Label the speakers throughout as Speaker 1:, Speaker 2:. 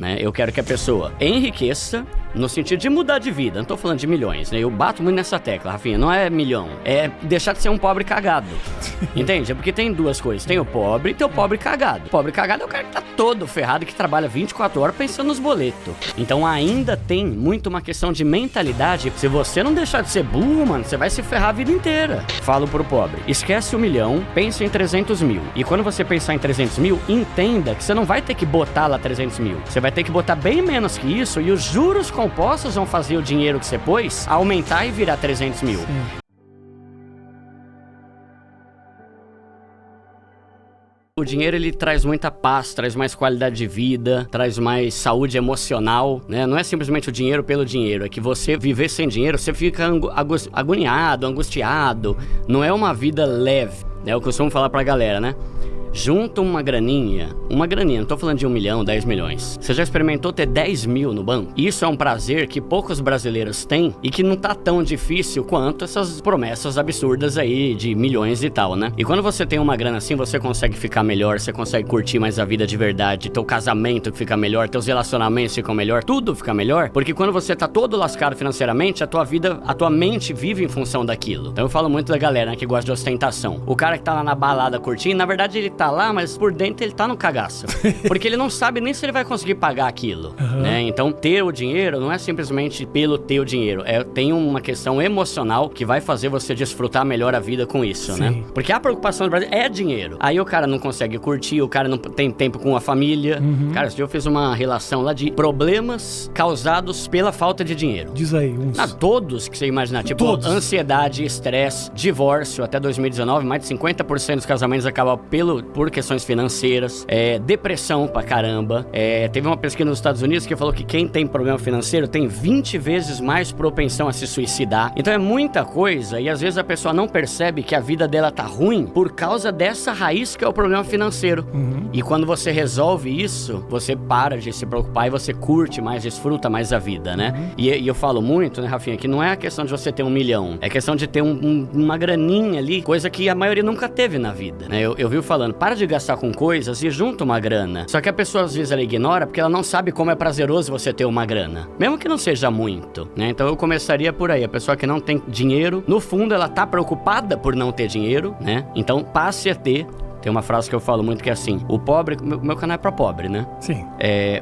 Speaker 1: né? Eu quero que a pessoa enriqueça no sentido de mudar de vida. Não tô falando de milhões, né? Eu bato muito nessa tecla, Rafinha. Não é milhão. É deixar de ser um pobre cagado. Entende? É porque tem duas coisas. Tem o pobre e tem o pobre cagado. O pobre cagado é o cara que tá todo ferrado, que trabalha 24 horas pensando nos boletos. Então ainda tem muito uma questão de mentalidade. Se você não deixar de ser burro, mano, você vai se ferrar a vida inteira. Falo pro pobre. Esquece 1 milhão, pensa em 300 mil. E quando você pensar em 300 mil, entenda que você não vai ter que botar lá 300 mil. Você vai ter que botar bem menos que isso e os juros compostos vão fazer o dinheiro que você pôs aumentar e virar 300 mil. Sim. O dinheiro, ele traz muita paz, traz mais qualidade de vida, traz mais saúde emocional, né? Não é simplesmente o dinheiro pelo dinheiro, é que você viver sem dinheiro, você fica agoniado, angustiado, não é uma vida leve, né? Eu costumo falar pra galera, né? Junta uma graninha, não tô falando de 1 milhão, 10 milhões. Você já experimentou ter 10 mil no banco? Isso é um prazer que poucos brasileiros têm e que não tá tão difícil quanto essas promessas absurdas aí de milhões e tal, né? E quando você tem uma grana assim, você consegue ficar melhor, você consegue curtir mais a vida de verdade, teu casamento que fica melhor, teus relacionamentos ficam melhor, tudo fica melhor, porque quando você tá todo lascado financeiramente, a tua mente vive em função daquilo. Então eu falo muito da galera, né, que gosta de ostentação. O cara que tá lá na balada curtindo, na verdade ele tá lá, mas por dentro ele tá no cagaço. Porque ele não sabe nem se ele vai conseguir pagar aquilo, né? Então, ter o dinheiro não é simplesmente pelo ter o dinheiro. Tem uma questão emocional que vai fazer você desfrutar melhor a vida com isso, né? Porque a preocupação do Brasil é dinheiro. Aí o cara não consegue curtir, o cara não tem tempo com a família. Cara, esse dia eu fiz uma relação lá de problemas causados pela falta de dinheiro.
Speaker 2: Diz aí, uns.
Speaker 1: Todos que você imaginar. Tipo, todos. Ansiedade, estresse, divórcio. Até 2019, mais de 50% dos casamentos acabam por questões financeiras, depressão pra caramba. Teve uma pesquisa nos Estados Unidos que falou que quem tem problema financeiro tem 20 vezes mais propensão a se suicidar. Então é muita coisa e às vezes a pessoa não percebe que a vida dela tá ruim por causa dessa raiz que é o problema financeiro. E quando você resolve isso, você para de se preocupar e você curte mais, desfruta mais a vida, né? E eu falo muito, né, Rafinha, que não é a questão de você ter 1 milhão, é questão de ter uma graninha ali, coisa que a maioria nunca teve na vida, né? Eu vi falando, para de gastar com coisas e junta uma grana. Só que a pessoa às vezes ela ignora porque ela não sabe como é prazeroso você ter uma grana. Mesmo que não seja muito, né? Então eu começaria por aí. A pessoa que não tem dinheiro, no fundo ela tá preocupada por não ter dinheiro, né? Então passe a ter. Tem uma frase que eu falo muito que é assim, o pobre, meu canal é pra pobre, né?
Speaker 2: Sim.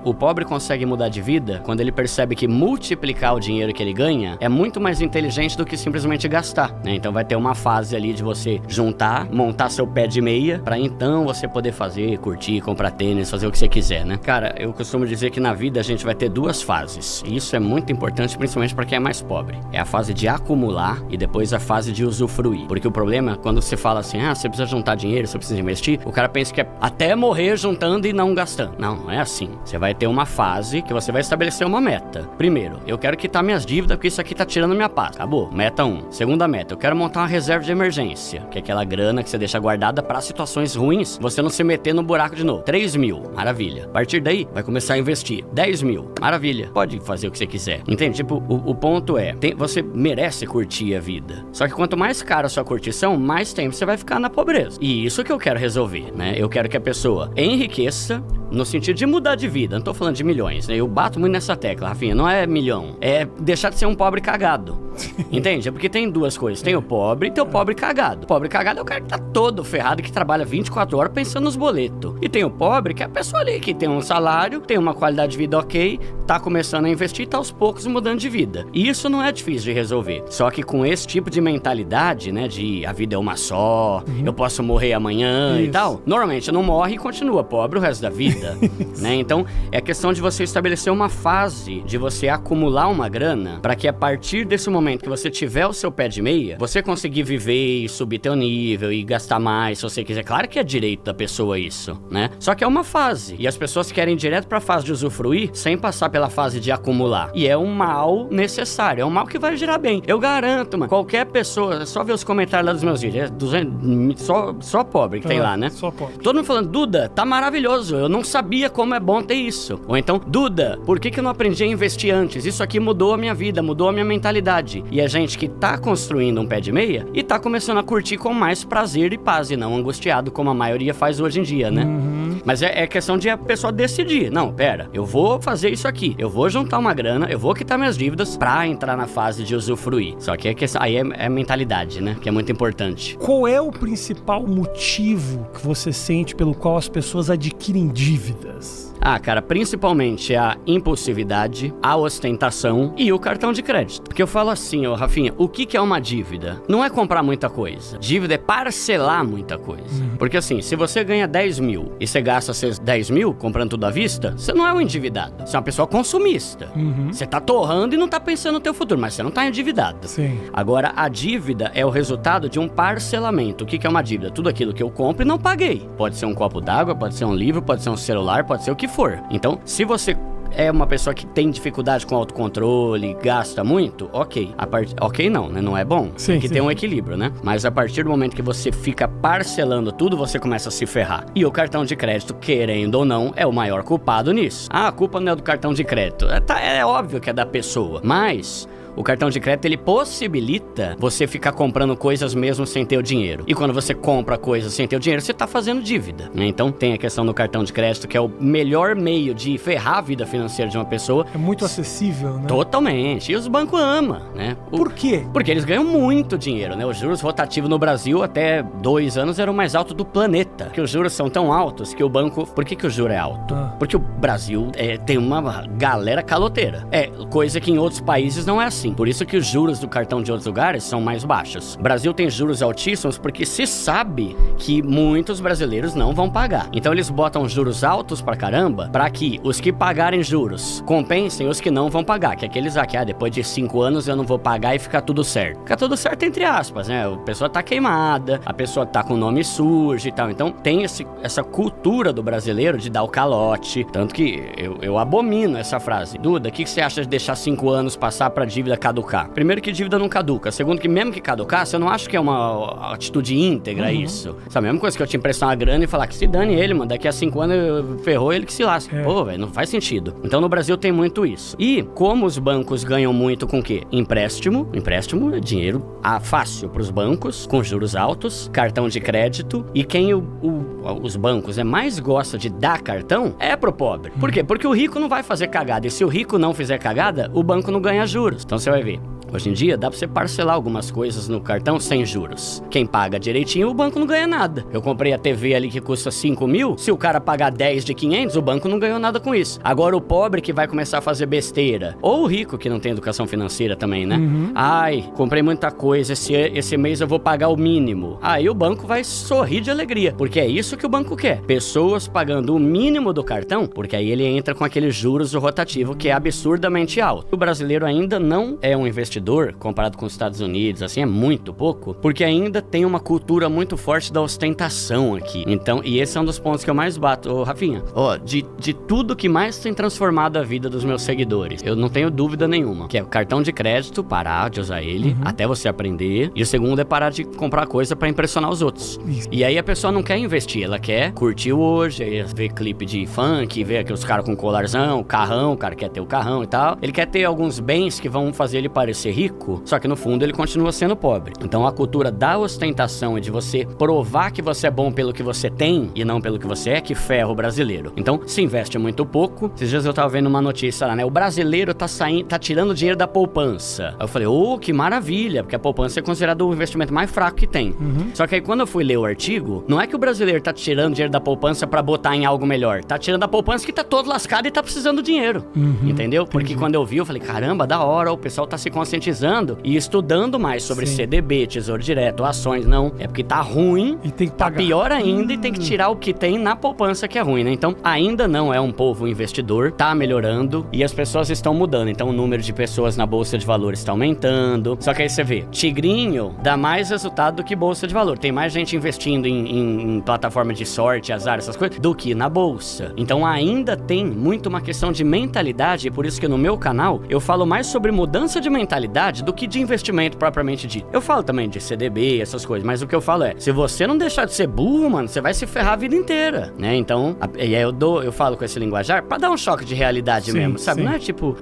Speaker 1: O pobre consegue mudar de vida quando ele percebe que multiplicar o dinheiro que ele ganha é muito mais inteligente do que simplesmente gastar, né? Então vai ter uma fase ali de você juntar, montar seu pé de meia, pra então você poder fazer, curtir, comprar tênis, fazer o que você quiser, né? Cara, eu costumo dizer que na vida a gente vai ter 2 fases, e isso é muito importante, principalmente pra quem é mais pobre. É a fase de acumular e depois a fase de usufruir. Porque o problema é quando você fala assim, você precisa juntar dinheiro, você precisa investir, o cara pensa que é até morrer juntando e não gastando. Não é assim. Você vai ter uma fase que você vai estabelecer uma meta. Primeiro, eu quero quitar minhas dívidas porque isso aqui tá tirando minha paz. Acabou. Meta 1. Segunda meta, eu quero montar uma reserva de emergência, que é aquela grana que você deixa guardada pra situações ruins, você não se meter no buraco de novo. 3 mil. Maravilha. A partir daí, vai começar a investir. 10 mil. Maravilha. Pode fazer o que você quiser. Entende? Tipo, o ponto é, você merece curtir a vida. Só que quanto mais cara a sua curtição, mais tempo você vai ficar na pobreza. E isso que eu quero resolver, né? Eu quero que a pessoa enriqueça no sentido de mudar de vida. Não tô falando de milhões, né? Eu bato muito nessa tecla, Rafinha. Não é milhão. É deixar de ser um pobre cagado. Entende? É porque tem duas coisas. Tem o pobre e tem o pobre cagado. O pobre cagado é o cara que tá todo ferrado, que trabalha 24 horas pensando nos boletos. E tem o pobre, que é a pessoa ali que tem um salário, tem uma qualidade de vida ok, tá começando a investir e tá aos poucos mudando de vida. E isso não é difícil de resolver. Só que com esse tipo de mentalidade, né, de a vida é uma só, eu posso morrer amanhã e tal, normalmente não morre e continua pobre o resto da vida, né? Então, é questão de você estabelecer uma fase de você acumular uma grana para que a partir desse momento que você tiver o seu pé de meia, você conseguir viver e subir teu nível e gastar mais se você quiser. Claro que é direito da pessoa isso, né? Só que é uma fase. E as pessoas querem ir direto pra fase de usufruir sem passar pela fase de acumular. E é um mal necessário. É um mal que vai gerar bem. Eu garanto, mano. Qualquer pessoa, é só ver os comentários lá dos meus vídeos. É 200, só pobre que tem lá, né?
Speaker 2: Só pobre.
Speaker 1: Todo mundo falando, Duda, tá maravilhoso. Eu não sabia como é bom ter isso. Ou então, Duda, por que eu não aprendi a investir antes? Isso aqui mudou a minha vida, mudou a minha mentalidade. E a gente que tá construindo um pé de meia e tá começando a curtir com mais prazer e paz e não angustiado como a maioria faz hoje em dia, né? Mas é questão de a pessoa decidir. Não, pera, eu vou fazer isso aqui. Eu vou juntar uma grana, eu vou quitar minhas dívidas pra entrar na fase de usufruir. Só que aí é mentalidade, né? Que é muito importante.
Speaker 2: Qual é o principal motivo que você sente pelo qual as pessoas adquirem dívidas?
Speaker 1: Cara, principalmente a impulsividade, a ostentação e o cartão de crédito. Porque eu falo assim, Rafinha, o que é uma dívida? Não é comprar muita coisa. Dívida é parcelar muita coisa. Porque assim, se você ganha 10 mil e você gasta esses 10 mil comprando tudo à vista, você não é um endividado. Você é uma pessoa consumista. Você tá torrando e não tá pensando no teu futuro, mas você não tá endividado.
Speaker 2: Sim.
Speaker 1: Agora, a dívida é o resultado de um parcelamento. O que é uma dívida? Tudo aquilo que eu compro e não paguei. Pode ser um copo d'água, pode ser um livro, pode ser um celular, pode ser o que for. Então, se você é uma pessoa que tem dificuldade com autocontrole, gasta muito, ok. Ok não, né? Não é bom.
Speaker 2: Sim,
Speaker 1: tem que
Speaker 2: sim.
Speaker 1: ter um equilíbrio, né? Mas a partir do momento que você fica parcelando tudo, você começa a se ferrar. E o cartão de crédito, querendo ou não, é o maior culpado nisso. A culpa não é do cartão de crédito. É óbvio que é da pessoa. Mas o cartão de crédito, ele possibilita você ficar comprando coisas mesmo sem ter o dinheiro. E quando você compra coisas sem ter o dinheiro, você tá fazendo dívida, né? Então tem a questão do cartão de crédito, que é o melhor meio de ferrar a vida financeira de uma pessoa.
Speaker 2: É muito acessível, né?
Speaker 1: Totalmente. E os bancos amam, né?
Speaker 2: Por quê?
Speaker 1: Porque eles ganham muito dinheiro, né? Os juros rotativos no Brasil até 2 anos eram o mais alto do planeta. Porque os juros são tão altos que o banco... Por que o juro é alto? Porque o Brasil tem uma galera caloteira. Coisa que em outros países não é assim. Por isso que os juros do cartão de outros lugares são mais baixos. O Brasil tem juros altíssimos porque se sabe que muitos brasileiros não vão pagar. Então eles botam juros altos pra caramba, pra que os que pagarem juros compensem os que não vão pagar. Que é aqueles aqui, depois de 5 anos eu não vou pagar e fica tudo certo. Fica tudo certo entre aspas, né? A pessoa tá queimada, a pessoa tá com o nome sujo e tal. Então tem essa cultura do brasileiro de dar o calote. Tanto que eu abomino essa frase. Duda, o que você acha de deixar 5 anos passar pra dívida caducar? Primeiro que dívida não caduca. Segundo que mesmo que caducar, você não acha que é uma atitude íntegra isso? Essa é a mesma coisa que eu te emprestar uma grana e falar que se dane ele, mano. Daqui a 5 anos ferrou ele que se lasque. Pô, velho, não faz sentido. Então no Brasil tem muito isso. E como os bancos ganham muito com o quê? Empréstimo. Empréstimo é dinheiro fácil pros bancos, com juros altos, cartão de crédito. E quem os bancos mais gosta de dar cartão é pro pobre. Por quê? Porque o rico não vai fazer cagada. E se o rico não fizer cagada, o banco não ganha juros. Então você vai ver. Hoje em dia, dá pra você parcelar algumas coisas no cartão sem juros. Quem paga direitinho, o banco não ganha nada. Eu comprei a TV ali que custa 5 mil, se o cara pagar 10 de 500, o banco não ganhou nada com isso. Agora o pobre que vai começar a fazer besteira, ou o rico que não tem educação financeira também, né? Ai, comprei muita coisa, esse mês eu vou pagar o mínimo. Aí o banco vai sorrir de alegria, porque é isso que o banco quer. Pessoas pagando o mínimo do cartão, porque aí ele entra com aqueles juros do rotativo que é absurdamente alto. O brasileiro ainda não é um investidor comparado com os Estados Unidos, assim, é muito pouco, porque ainda tem uma cultura muito forte da ostentação aqui. Então, e esse é um dos pontos que eu mais bato, Rafinha. De tudo que mais tem transformado a vida dos meus seguidores, eu não tenho dúvida nenhuma, que é o cartão de crédito, parar de usar ele, até você aprender, e o segundo é parar de comprar coisa pra impressionar os outros. E aí a pessoa não quer investir, ela quer curtir hoje, aí ver clipe de funk, ver aqueles caras com colarzão, carrão, o cara quer ter o carrão e tal, ele quer ter alguns bens que vão fazer ele parecer rico, só que no fundo ele continua sendo pobre. Então a cultura da ostentação e de você provar que você é bom pelo que você tem e não pelo que você é, que ferra o brasileiro. Então se investe muito pouco. Esses dias eu tava vendo uma notícia lá, né? O brasileiro tá tirando dinheiro da poupança. Aí eu falei, que maravilha, porque a poupança é considerado o investimento mais fraco que tem. Só que aí quando eu fui ler o artigo, não é que o brasileiro tá tirando dinheiro da poupança pra botar em algo melhor. Tá tirando da poupança que tá todo lascado e tá precisando de dinheiro. Entendeu? Porque quando eu vi, eu falei, caramba, da hora, o pessoal tá se conscientizando e estudando mais sobre CDB, Tesouro Direto, ações, não. É porque tá ruim,
Speaker 2: e tem que
Speaker 1: tá
Speaker 2: pagar.
Speaker 1: pior ainda e tem que tirar o que tem na poupança que é ruim, né? Então, ainda não é um povo investidor, tá melhorando e as pessoas estão mudando. Então, o número de pessoas na Bolsa de Valores está aumentando. Só que aí você vê, tigrinho dá mais resultado do que Bolsa de Valor. Tem mais gente investindo em plataforma de sorte, azar, essas coisas, do que na Bolsa. Então, ainda tem muito uma questão de mentalidade, e por isso que no meu canal eu falo mais sobre mudança de mentalidade realidade do que de investimento propriamente dito. Eu falo também de CDB, essas coisas, mas o que eu falo é, se você não deixar de ser burro, mano, você vai se ferrar a vida inteira, né? Então, e aí eu falo com esse linguajar pra dar um choque de realidade mesmo, sabe? Não é tipo,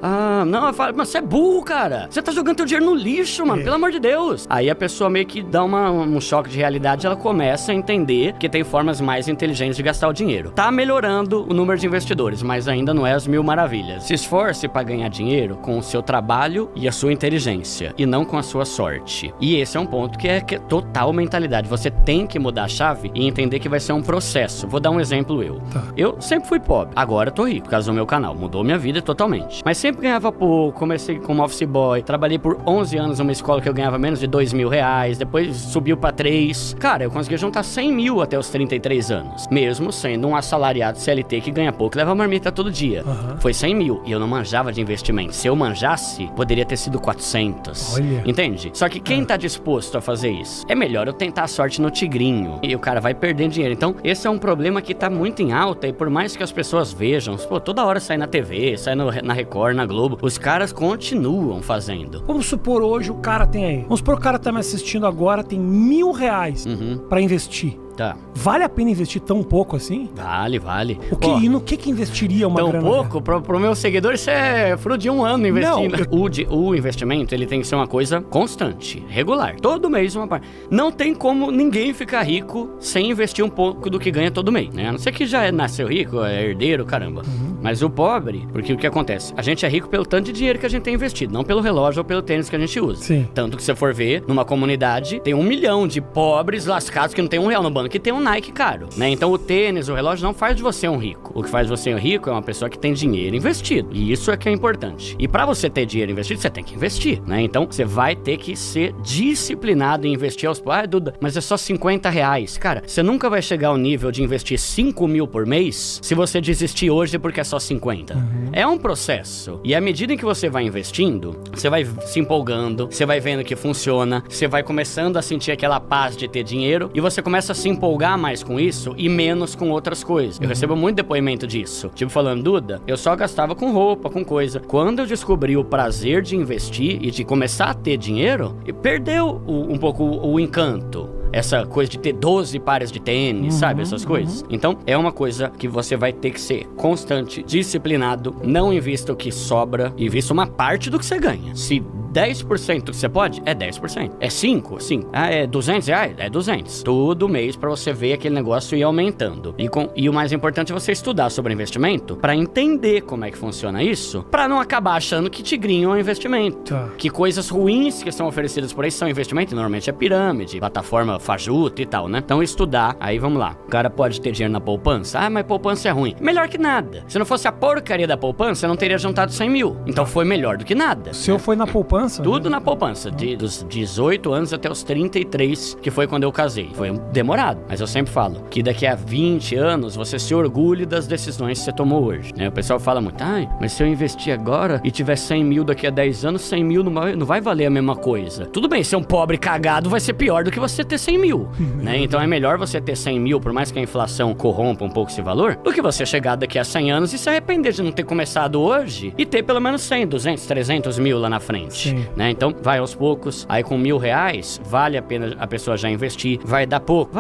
Speaker 1: não, eu falo, mas você é burro, cara. Você tá jogando teu dinheiro no lixo, mano, pelo amor de Deus. Aí a pessoa meio que dá um choque de realidade, ela começa a entender que tem formas mais inteligentes de gastar o dinheiro. Tá melhorando o número de investidores, mas ainda não é as mil maravilhas. Se esforce pra ganhar dinheiro com o seu trabalho e a sua inteligência, e não com a sua sorte. E esse é um ponto que é total mentalidade. Você tem que mudar a chave e entender que vai ser um processo. Vou dar um exemplo eu. Eu sempre fui pobre, agora tô rico, por causa do meu canal. Mudou minha vida totalmente. Mas sempre ganhava pouco, comecei como office boy, trabalhei por 11 anos numa escola que eu ganhava menos de R$2.000, depois subiu pra 3. Cara, eu consegui juntar 100 mil até os 33 anos. Mesmo sendo um assalariado CLT que ganha pouco e leva marmita todo dia. Foi 100 mil e eu não manjava de investimento. Se eu manjasse, poderia ter sido 400.
Speaker 2: Olha.
Speaker 1: Entende? Só que quem tá disposto a fazer isso? É melhor eu tentar a sorte no tigrinho. E o cara vai perdendo dinheiro. Então, esse é um problema que tá muito em alta. E por mais que as pessoas vejam, pô, toda hora sai na TV, sai na Record, na Globo, os caras continuam fazendo.
Speaker 2: Vamos supor hoje o cara tem aí. Vamos supor que o cara tá me assistindo agora, tem R$1.000 pra investir.
Speaker 1: Tá.
Speaker 2: Vale a pena investir tão pouco assim?
Speaker 1: Vale.
Speaker 2: E no que investiria uma
Speaker 1: tão
Speaker 2: grana?
Speaker 1: Tão pouco? Pro meu seguidor, isso é fruto de um ano investindo. O investimento, ele tem que ser uma coisa constante, regular. Todo mês uma parte. Não tem como ninguém ficar rico sem investir um pouco do que ganha todo mês, né? A não ser que já nasceu rico, é herdeiro, caramba. Mas o pobre, porque o que acontece? A gente é rico pelo tanto de dinheiro que a gente tem investido, não pelo relógio ou pelo tênis que a gente usa.
Speaker 2: Sim.
Speaker 1: Tanto que se você for ver, numa comunidade, tem 1 milhão de pobres lascados que não tem R$1 no banco, que tem um Nike caro, né? Então o tênis, o relógio não faz de você um rico. O que faz de você um rico é uma pessoa que tem dinheiro investido. E isso é que é importante. E pra você ter dinheiro investido, você tem que investir, né? Então você vai ter que ser disciplinado em investir aos... Duda, mas é só R$50. Cara, você nunca vai chegar ao nível de investir 5 mil por mês se você desistir hoje porque é só 50. É um processo. E à medida em que você vai investindo, você vai se empolgando, você vai vendo que funciona, você vai começando a sentir aquela paz de ter dinheiro e você começa a se empolgar mais com isso e menos com outras coisas. Eu recebo muito depoimento disso. Tipo falando, Duda, eu só gastava com roupa, com coisa. Quando eu descobri o prazer de investir e de começar a ter dinheiro, perdeu um pouco o encanto. Essa coisa de ter 12 pares de tênis, sabe? Essas coisas. Então, é uma coisa que você vai ter que ser constante, disciplinado, não invista o que sobra, invista uma parte do que você ganha. Se 10% que você pode, é 10%. É 5%, sim. É R$200? É 200. Todo mês pra você ver aquele negócio ir aumentando. E o mais importante é você estudar sobre investimento pra entender como é que funciona isso, pra não acabar achando que tigrinho é um investimento. Que coisas ruins que são oferecidas por aí são investimento, normalmente é pirâmide, plataforma fajuta e tal, né? Então estudar, aí vamos lá. O cara pode ter dinheiro na poupança? Ah, mas poupança é ruim. Melhor que nada. Se não fosse a porcaria da poupança, eu não teria juntado 100 mil. Então foi melhor do que nada.
Speaker 2: O seu foi na poupança?
Speaker 1: Tudo na poupança, dos 18 anos até os 33, que foi quando eu casei. Foi demorado, mas eu sempre falo que daqui a 20 anos você se orgulhe das decisões que você tomou hoje, né? O pessoal fala muito, mas se eu investir agora e tiver 100 mil daqui a 10 anos, 100 mil não vai valer a mesma coisa. Tudo bem, ser um pobre cagado vai ser pior do que você ter 100 mil, né? Então é melhor você ter 100 mil, por mais que a inflação corrompa um pouco esse valor, do que você chegar daqui a 100 anos e se arrepender de não ter começado hoje e ter pelo menos 100, 200, 300 mil lá na frente.
Speaker 2: Sim.
Speaker 1: Né? Então vai aos poucos, aí com R$1.000 vale a pena a pessoa já investir, vai dar pouco,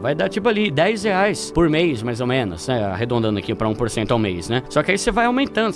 Speaker 1: vai dar tipo ali R$10 por mês mais ou menos, né? Arredondando aqui pra 1% ao mês, né? Só que aí você vai aumentando,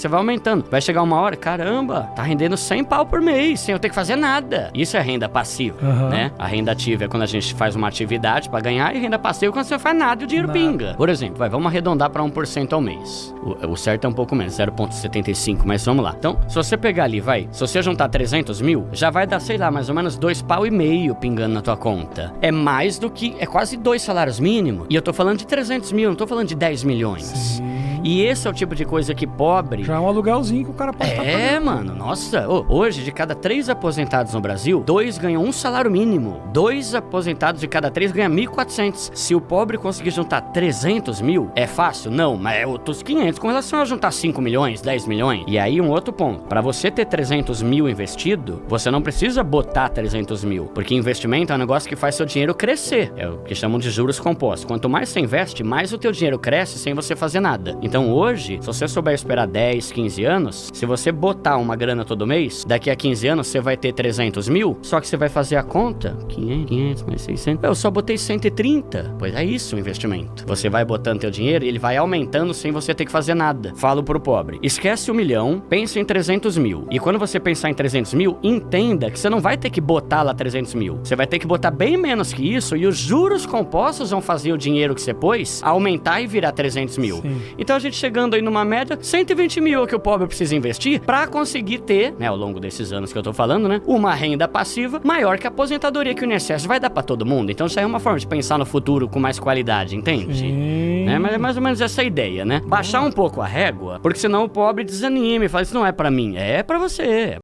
Speaker 1: vai chegar uma hora, caramba, tá rendendo 100 pau por mês, sem eu ter que fazer nada. Isso é renda passiva, né? A renda ativa é quando a gente faz uma atividade pra ganhar, e renda passiva é quando você faz nada e o dinheiro pinga. Por exemplo, vamos arredondar pra 1% ao mês. O certo é um pouco menos, 0,75, mas vamos lá. Então, se você pegar ali, se você juntar 300 mil, já vai dar, sei lá, mais ou menos 2,5 pau pingando na tua conta. É mais do que, é quase 2 salários mínimos. E eu tô falando de 300 mil, não tô falando de 10 milhões. Sim. E esse é o tipo de coisa que pobre...
Speaker 2: Já é um aluguelzinho que o cara pode estar pagando.
Speaker 1: Mano, nossa. Hoje, de cada 3 aposentados no Brasil, 2 ganham um salário mínimo. 2 aposentados de cada 3 ganham 1.400. Se o pobre conseguir juntar 300 mil, é fácil? Não, mas é outros 500 com relação a juntar 5 milhões, 10 milhões. E aí, um outro ponto. Pra você ter 300 mil investido, você não precisa botar 300 mil. Porque investimento é um negócio que faz seu dinheiro crescer. É o que chamam de juros compostos. Quanto mais você investe, mais o teu dinheiro cresce sem você fazer nada. Então hoje, se você souber esperar 10, 15 anos, se você botar uma grana todo mês, daqui a 15 anos você vai ter 300 mil, só que você vai fazer a conta, 500 mais 600, eu só botei 130. Pois é isso o investimento. Você vai botando teu dinheiro e ele vai aumentando sem você ter que fazer nada. Falo pro pobre, esquece 1 milhão, pensa em 300 mil. E quando você pensar em 300 mil, entenda que você não vai ter que botar lá 300 mil. Você vai ter que botar bem menos que isso e os juros compostos vão fazer o dinheiro que você pôs aumentar e virar 300 mil.
Speaker 2: Sim.
Speaker 1: Então a gente chegando aí numa média, 120 mil é que o pobre precisa investir pra conseguir ter, né, ao longo desses anos que eu tô falando, né, uma renda passiva maior que a aposentadoria que o INSS vai dar pra todo mundo. Então isso aí é uma forma de pensar no futuro com mais qualidade, entende?
Speaker 2: Sim.
Speaker 1: Né? Mas é mais ou menos essa ideia, né? Baixar um pouco a régua, porque senão o pobre desanima e fala, isso não é pra mim, é pra você.